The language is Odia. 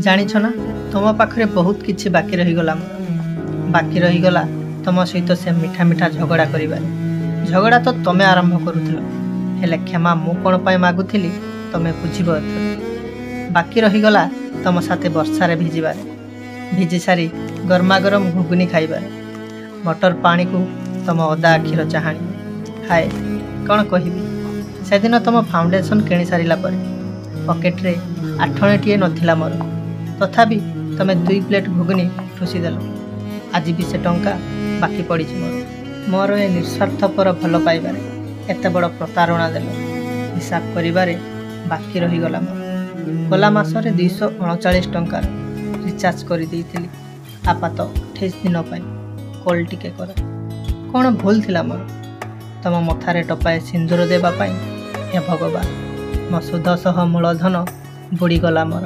ଜାଣିଛ ନା ତୁମ ପାଖରେ ବହୁତ କିଛି ବାକି ରହିଗଲା। ବାକି ରହିଗଲା ତୁମ ସହିତ ସେ ମିଠା ମିଠା ଝଗଡ଼ା କରିବାରେ। ଝଗଡ଼ା ତ ତମେ ଆରମ୍ଭ କରୁଥିଲ, ହେଲେ କ୍ଷମା ମୁଁ କ'ଣ ପାଇଁ ମାଗୁଥିଲି ତମେ ବୁଝିବ ଏଥର। ବାକି ରହିଗଲା ତମ ସାଥେ ବର୍ଷାରେ ଭିଜିବାରେ, ଭିଜି ସାରି ଗରମା ଗରମ ଘୁଗୁନି ଖାଇବାରେ, ମଟର ପାଣିକୁ ତମ ଅଦା ଆଖିର ଚାହାଣି। ହାଏ କ'ଣ କହିବି, ସେଦିନ ତମ ଫାଉଣ୍ଡେସନ୍ କିଣି ସାରିଲା ପରେ ପକେଟରେ ଆଠଣେଟିଏ ନଥିଲା ମୋର, ତଥାପି ତମେ 2 ପ୍ଲେଟ୍ ଘୁଗୁନି ଠୁସିଦେଲ। ଆଜି ବି ସେ ଟଙ୍କା ବାକି ପଡ଼ିଛି ମୋର ଏ ନିଃସ୍ୱାର୍ଥପର ଭଲ ପାଇବାରେ ଏତେ ବଡ଼ ପ୍ରତାରଣା ଦେଲ। ହିସାବ କରିବାରେ ବାକି ରହିଗଲା ମୋର। ଗଲା ମାସରେ 239 ଟଙ୍କାର ରିଚାର୍ଜ କରିଦେଇଥିଲି ଆପାତ 28 ଦିନ ପାଇଁ। କଲ୍ ଟିକେ କର। କ'ଣ ଭୁଲ ଥିଲା ମୋର ତମ ମଥାରେ ଟପାଏ ସିନ୍ଦୁର ଦେବା ପାଇଁ? ହେ ଭଗବାନ, ମୋ ସୁଧ ସହ ମୂଳଧନ ବୁଡ଼ିଗଲା ମୋର।